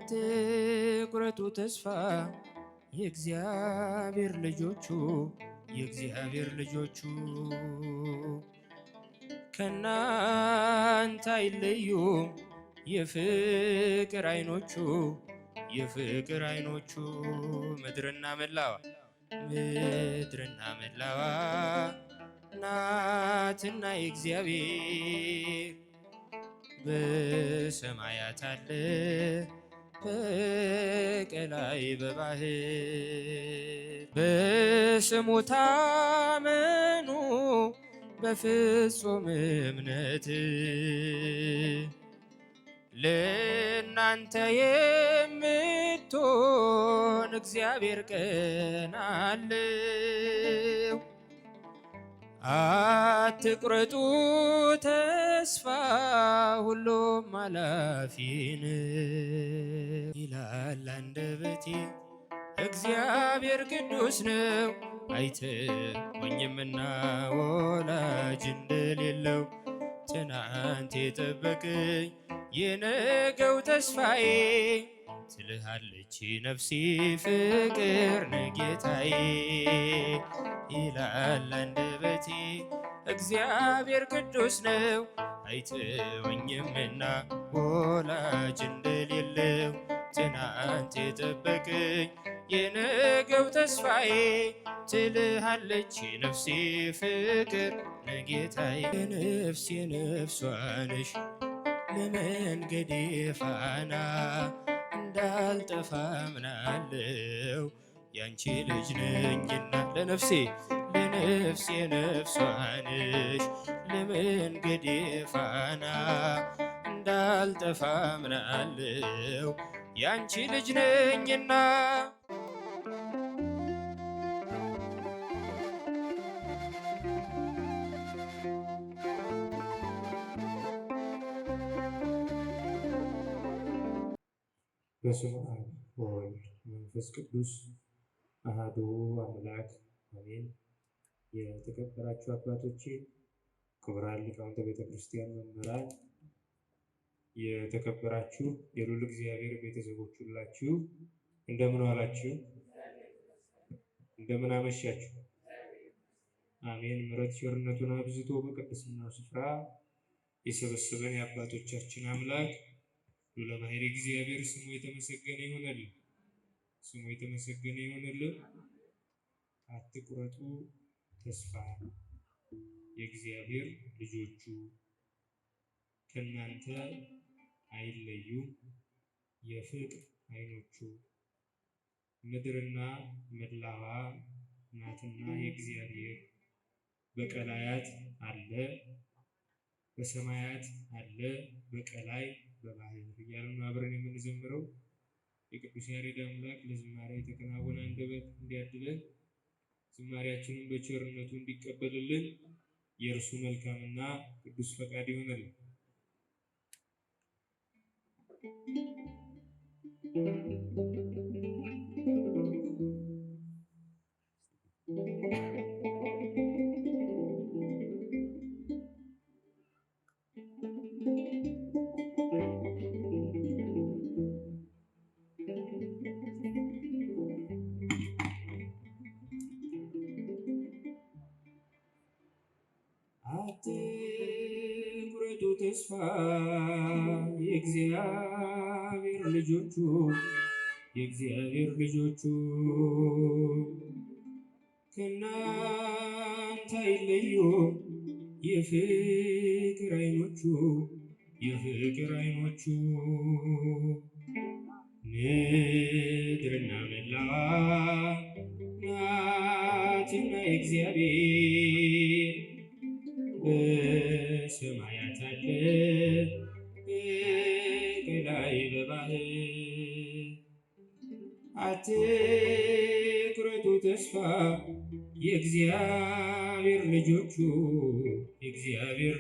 አትቁረጡ ተስፋ የእግዚአብሔር ልጆቹ ከናንተ አይለዩም የፍቅር አይኖቹ ምድርና መላዋ ናትና የእግዚአብሔር በሰማያት አለ በቀላይ በባህር በስሙ ታመኑ በፍጹም እምነት ለእናንተ የምትሆን እግዚአብሔር ቀን አለው። አትቁረጡ ተስፋ ሁሉም አላፊ ነው ይላል አንደበቴ። እግዚአብሔር ቅዱስ ነው አይተወኝምና ወላጅ እንደሌለው ትናንት የጠበቀኝ የነገው ተስፋዬ ትልሃለች ነፍሴ ፍቅር ነጌታዬ ይላል አንደበቴ። እግዚአብሔር ቅዱስ ነው አይተወኝምና ወላጅ እንደሌለው ትናንት የጠበቀኝ የነገው ተስፋዬ ትልሃለች ነፍሴ ፍቅር ነጌታዬ። ነፍሴ ነፍሷ ነሽ ለመንገዴ ፋና እንዳልጠፋ ምናለው ያንቺ ልጅ ነኝና ለነፍሴ ነፍሷ ነሽ ለመንገዴ ፋና እንዳልጠፋ ምናለው ያንቺ ልጅ ነኝና። በስመ አብ ወወልድ መንፈስ ቅዱስ አሐዱ አምላክ አሜን። የተከበራችሁ አባቶቼ፣ ክቡራን ሊቃውንተ ቤተ ክርስቲያን መምህራን፣ የተከበራችሁ የልዑል እግዚአብሔር ቤተሰቦች ሁላችሁ እንደምን ዋላችሁ? እንደምን አመሻችሁ? አሜን። ምሕረት ቸርነቱን አብዝቶ በቅድስናው ስፍራ የሰበሰበን የአባቶቻችን አምላክ ለባህሪ እግዚአብሔር ስሙ የተመሰገነ ይሆንልን። አትቁረጡ ተስፋ የእግዚአብሔር ልጆቹ ከናንተ አይለዩም የፍቅር አይኖቹ ምድርና መላዋ ናትና የእግዚአብሔር በቀላያት አለ በሰማያት አለ በቀላይ በባህር እያልን አብረን የምንዘምረው የቅዱስ ያሬድ አምላክ ለዝማሬ የተከናወነ አንደበት እንዲያድለን ዝማሬያችንን በቸርነቱ እንዲቀበልልን የእርሱ መልካምና ቅዱስ ፈቃድ ይሆንልን። አትቁረጡ ተስፋ የእግዚአብሔር ልጆቹ ከናንተ አይለዩም የፍቅር አይኖቹ ምድርና መላዋ ናትና የእግዚአብሔር በሰማያት አለ በቀላይ በባህር አትቁረጡ ተስፋ የእግዚአብሔር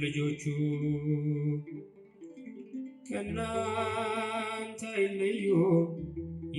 ልጆቹ ከናንተ አይለዩም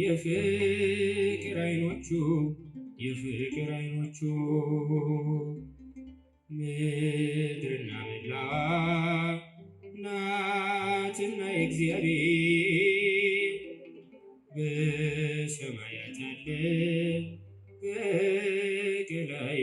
የፍቅር አይኖቹ ምድርና መላዋ ናትና የእግዚአብሔር በሰማያት አለ በቀላይ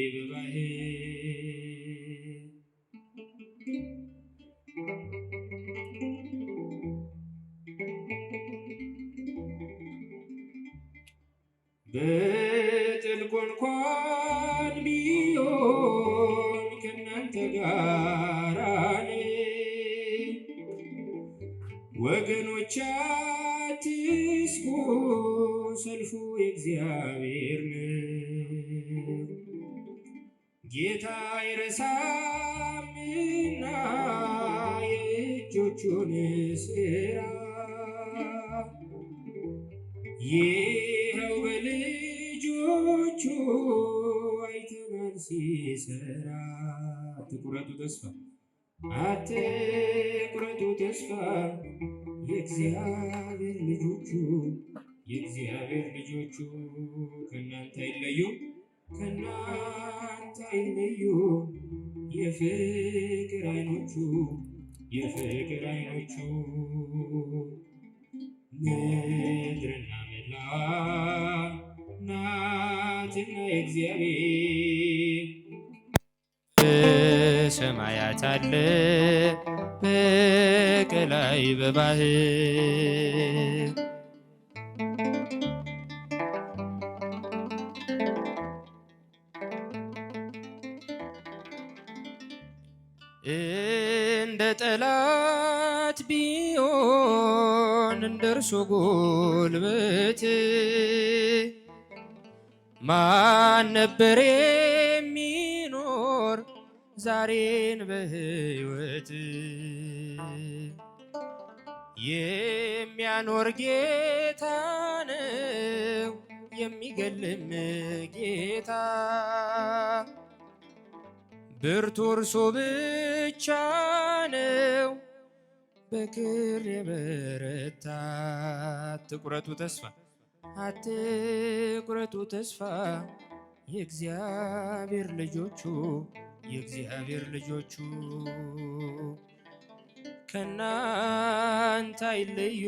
በጥልቁ እንኳን ቢሆን ከእናንተ ጋር ነኝ። ወገኖች አትስጉ፣ ሰልፉ የእግዚአብሔር ነው። ጌታ አይረሳምና የእጆቹን ሥራ ይኸው በልጆቹ አይተናል ሲሰራ። አትቁረጡ ተስፋ አትቁረጡ ተስፋ የእግዚአብሔር ልጆቹ የእግዚአብሔር ልጆቹ ከእናንተ አይለዩ ከእናንተ አይለዩ የፍቅር አይኖቹ የፍቅር አይኖቹ ምድርና መላዋ ናትና የእግዚአብሔር በሰማያት አለ በቀላይ በባህር እንደ ጠላት ቢሆን እንደርሱ ጉልበት ማን ነበር የሚኖር ዛሬን በሕይወት? የሚያኖር ጌታ ነው የሚገልም ጌታ ብርቱ እርሱ ብቻ ነው በክር የበረታ። አትቁረጡ ተስፋ አትቁረጡ ተስፋ የእግዚአብሔር ልጆቹ የእግዚአብሔር ልጆቹ ከእናንተ አይለዩ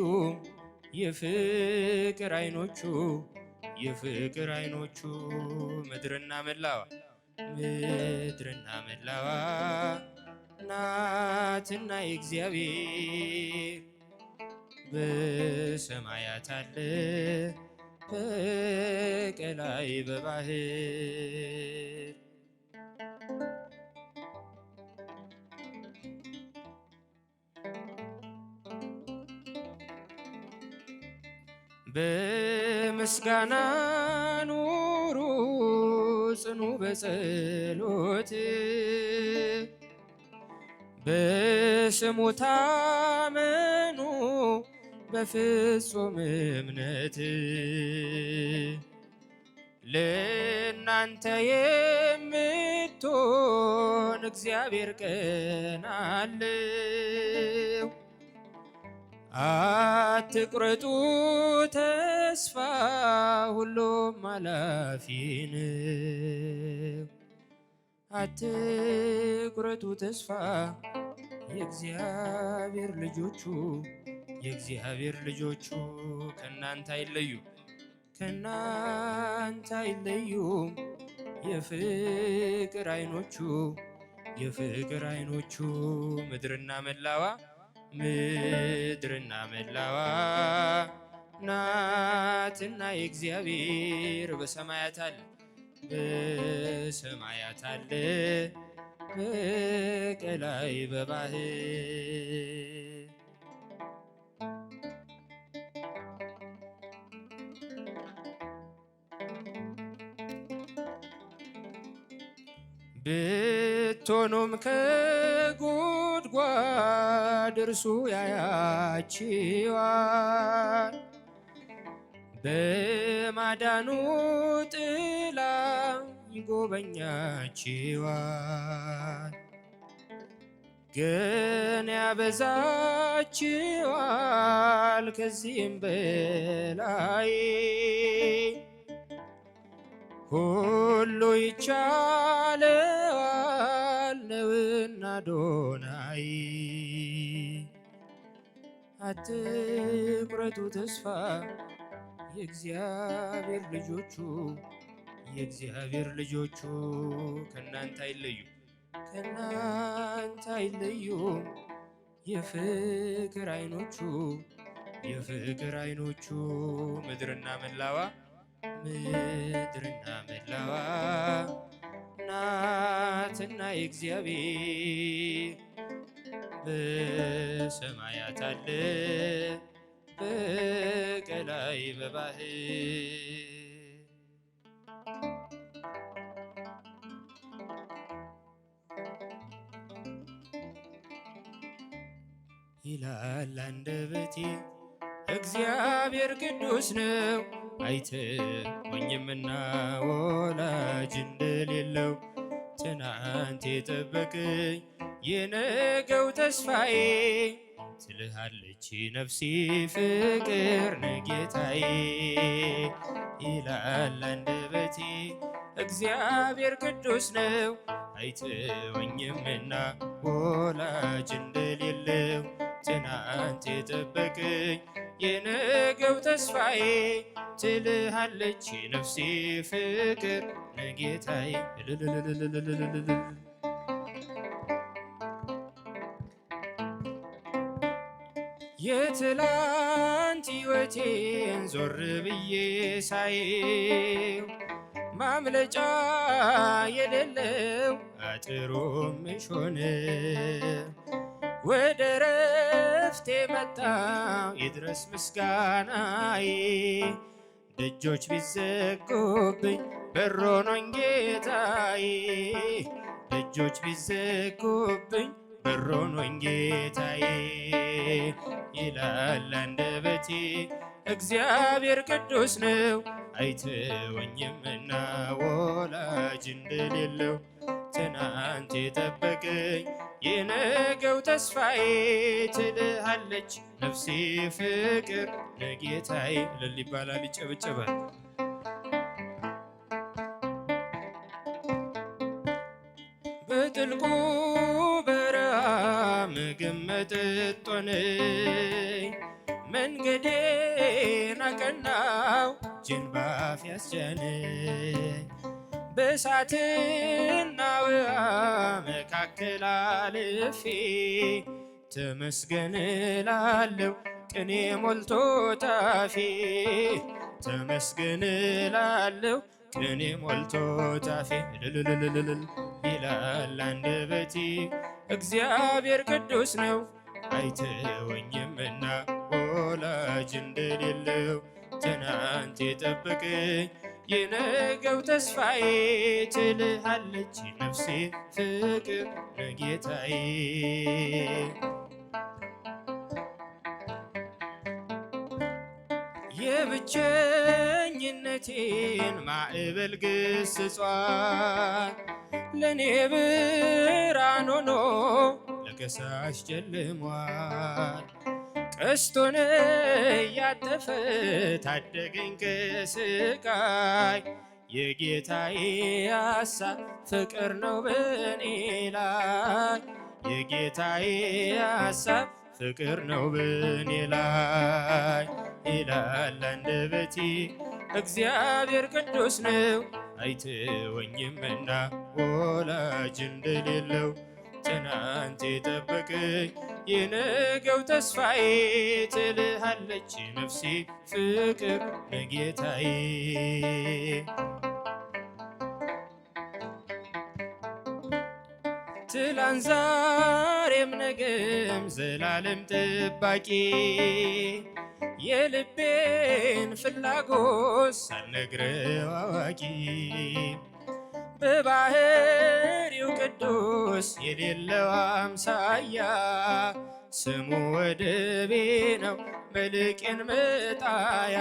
የፍቅር አይኖቹ የፍቅር አይኖቹ ምድርና መላዋ ምድርና መላዋ ናትና የእግዚአብሔር በሰማያት አለ በቀላይ በባህር በምስጋና ኑሩ ጽኑ በጸሎት በስሙ ታመኑ በፍጹም እምነት ለእናንተ የምትሆን እግዚአብሔር ቀን አለው። አትቁረጡ ተስፋ ሁሉም አላፊ ነው። አትቁረጡ ተስፋ የእግዚአብሔር ልጆቹ የእግዚአብሔር ልጆቹ ከእናንተ አይለዩ ከእናንተ አይለዩ የፍቅር አይኖቹ የፍቅር አይኖቹ ምድርና መላዋ ምድርና መላዋ ናትና የእግዚአብሔር በሰማያት አለ በሰማያት አለ በቀላይ በባህር ብትሆኑም ከጉድጓድ እርሱ ያያችኋል። በማዳኑ ጥላ ይጎበኛችኋል። ግን ያበዛችኋል ከዚህም በላይ ሁሉ ይቻለዋል ነውና አዶናይ። አትቁረጡ ተስፋ የእግዚአብሔር ልጆቹ የእግዚአብሔር ልጆቹ ከናንተ አይለዩ ከናንተ አይለዩ የፍቅር አይኖቹ የፍቅር አይኖቹ ምድርና መላዋ ምድርና መላዋ ናትና የእግዚአብሔር በሰማያት አለ በቀላይ በባህር ይላል አንደበቴ እግዚአብሔር ቅዱስ ነው አይተወኝምና ወላጅ እንደሌለው ትናንት የጠበቀኝ የነገው ተስፋዬ ትልሃለች ነፍሴ ፍቅር ነጌታዬ ይላል አንደበቴ እግዚአብሔር ቅዱስ ነው አይተወኝምና ወላጅ እንደሌለው ትናንት የጠበቀኝ የነገው ተስፋዬ ትልሃለች ነፍሴ ፍቅር ነጌታዬ የትላንት ሕይወቴን ዞር ብዬ ሳየው ማምለጫ የሌለው አጥሩም ሾነ ወደ ረፍቴ መጣው ይድረስ ምስጋናዬ ደጆች ቢዘጉብኝ በሮኖኝ ጌታዬ ደጆች ቢዘጉብኝ በሮኖኝ ጌታዬ ይላል አንደበቴ እግዚአብሔር ቅዱስ ነው አይተወኝምና ወላጅ እንደሌለው ትናንት የጠበቀኝ የነገው ተስፋዬ ትልሃለች ነፍሴ ፍቅር ነጌታዬ እልል ይባላል ይጨበጨባል በጥልቁ በረሃ ምግብ መጠጥ ሆነኝ መንገዴን አቀናው እጄን ባፍ ያስጫነኝ በእሳትና ውሃ መካከል አልፌ ተመስገን እላለሁ ቅኔ ሞልቶ ታፌ ተመስገን እላለሁ ቅኔ ሞልቶ ታፌ እልልልልልል ይላል አንደበቴ እግዚአብሔር ቅዱስ ነው አይተወኝምና ወላጅ እንደሌለው ትናንት የጠበቀኝ የነገው ተስፋዬ ትልሃለች ነፍሴ ፍቅር ነጌታዬ የብቸኝነቴን ማዕበል ገስጿል ለኔ ብርሃን ሆኖ ለከሳሽ ጨልሟል ቀስቱን እያጠፈ ታደገኝ ከስቃይ የጌታዬ ሐሳብ ፍቅር ነው በኔ ላይ የጌታዬ ሐሳብ ፍቅር ነው በኔ ላይ ይላል አንደበቴ እግዚአብሔር ቅዱስ ነው አይተወኝምና ወላጅ እንደሌለው ትናንት የጠበቀኝ የነገው ተስፋዬ ትልሃለች ነፍሴ ፍቅር ነጌታዬ ትላንት ዛሬም ነገም ዘላለም ጠባቂ የልቤን ፍላጎት ሳልነግረው አዋቂ በባህሪው ቅዱስ የሌለው አምሳያ ስሙ ወደቤ ነው መልቄን መጣያ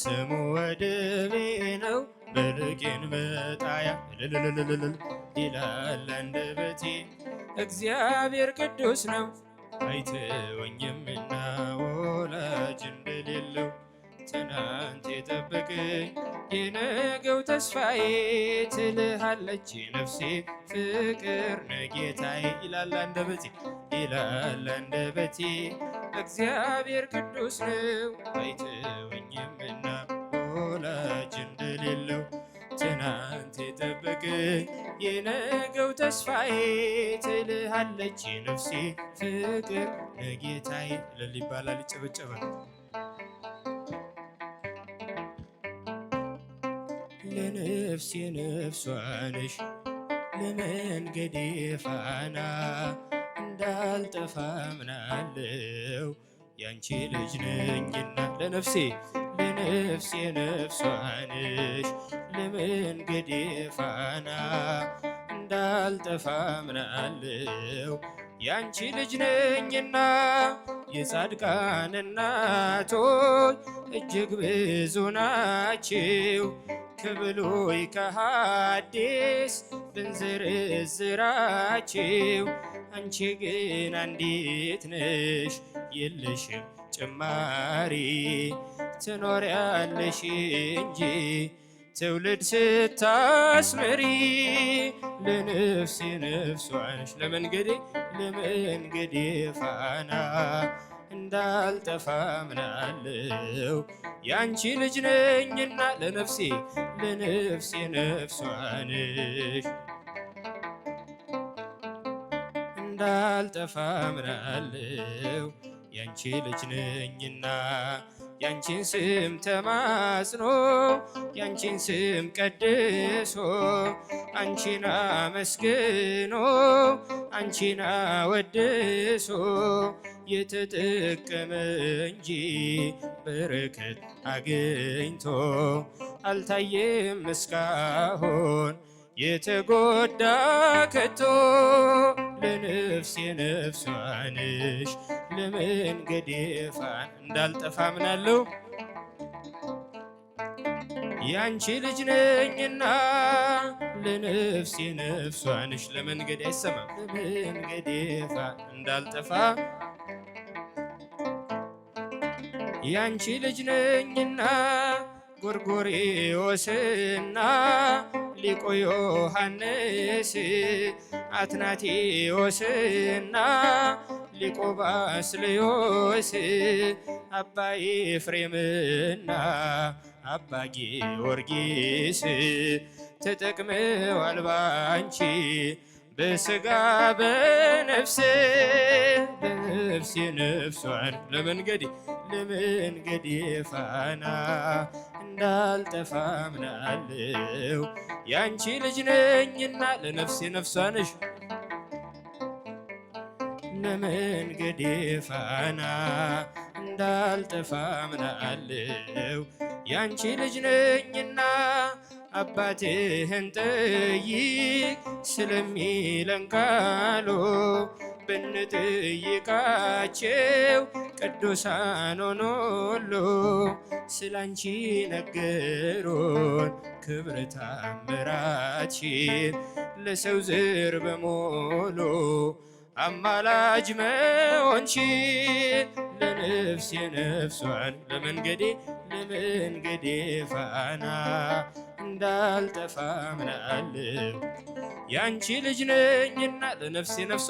ስሙ ወደቤ ነው መልቄን መጣያ እልልልልልል ይላል አንደበቴ እግዚአብሔር ቅዱስ ነው አይተወኝምና ወላጅ እንደሌለው ትናንት የጠበቀኝ የነገው ተስፋዬ ትልሃለች ነፍሴ ፍቅር ነጌታዬ ይላል አንደበቴ እግዚአብሔር ቅዱስ ነው አይተወኝምና ጠብቅኝ የነገው ተስፋዬ ትልሃለች ነፍሴ ፍቅር ነጌታዬ። እልል ይባላል፣ ይጨበጨባል። ለነፍሴ ነፍሷ ነሽ ለመንገዴ ፋና እንዳልጠፋ ምናለው ያንቺ ልጅ ነኝና። ለነፍሴ ነፍሷ ነሽ ለመንገዴ ፋና እንዳልጠፋ ምናለው ያንቺ ልጅ ነኝና። የጻድቃን እናቶች እጅግ ብዙ ናቸው ከብሉይ ከሐዲስ ብንዘረዝራቸው አንቺ ግን አንዲት ነሽ የለሽም ጭማሪ ትኖሪያለሽ እንጂ ትውልድ ስታስመሪ። ለነፍሴ ነፍሷ ነሽ ለመንገዴ ፋና እንዳልጠፋ ምናለው ያንቺ ልጅ ነኝና። ለነፍሴ ነፍሷ ነሽ እንዳልጠፋ ምናለው ያንቺ ልጅ ነኝና። ያንቺን ስም ተማጽኖ ያንቺን ስም ቀድሶ አንቺን አመስግኖ አንቺን አወድሶ የተጠቀመ እንጂ በረከት አግኝቶ አልታየም እስካሁን የተጎዳ ከቶ። ለነፍሴ ነፍሷ ነሽ ለመንገዴ ፋና እንዳልጠፋ ምናለው ያንቺ ልጅ ነኝና። ለነፍሴ ነፍሷ ነሽ ለመንገዴ አይሰማም ለመንገዴ ፋና እንዳልጠፋ ያንቺ ልጅ ነኝና። ጎርጎርዮስና ሊቁ ዮሐንስ አትናቴዎስና ሊቁ ባስልዮስ አባ ኤፍሬምና አባ ጊዮርጊስ ተጠቅመዋል ባንቺ በሥጋ በነፍስ። ለነፍሴ ነፍሷን ለመንገዴ ፋና እንዳልጠፋ ምናለው ያንቺ ልጅ ነኝና። ለነፍሴ ነፍሷ ነሽ ለመንገዴ ፋና እንዳልጠፋ ምናለው ያንቺ ልጅ ነኝና። አባትህን ጠይቅ ስለሚለን ቃሉ ብንጠይቃቸው ቅዱሳኑን ሁሉ ስላንቺ ነገሩን ክብረ ተአምራትሽን ለሰው ዘር በሙሉ አማላጅ መሆንሽን። ለነፍሴ ነፍሷን ለመንገዴ ፋና እንዳልጠፋ ምናለው ያንቺ ልጅ ነኝና። ለነፍሴ ነፍሷ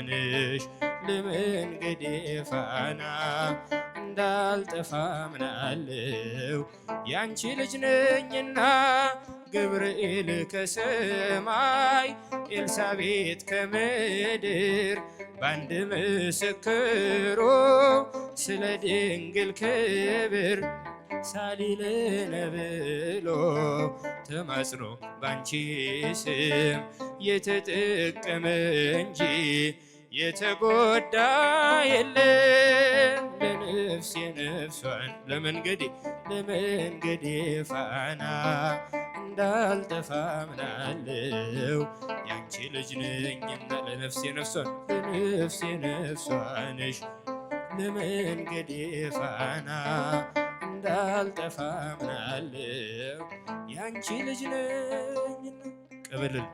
ነሽ ለመንገዴ ፋና እንዳልጠፋ ምናለው ያንቺ ልጅ ነኝና። ገብርኤል ከሰማይ ኤልሳቤጥ ከምድር ባንድ ምስክሩ ስለ ድንግል ክብር ሳሊለነ ብሎ ተማጽኖ ባንቺ ስም የተጠቀመ እንጂ የተጎዳ የለም። ለነፍሴ ነፍሷን ለመንገዴ ፋና እንዳልጠፋ ምናለው ያንቺ ልጅ ነኝና። ለነፍሴ ነፍሷ ነሽ ለመንገዴ ፋና እንዳልጠፋ ምናለው ያንቺ ልጅ ነኝና። ቅብልል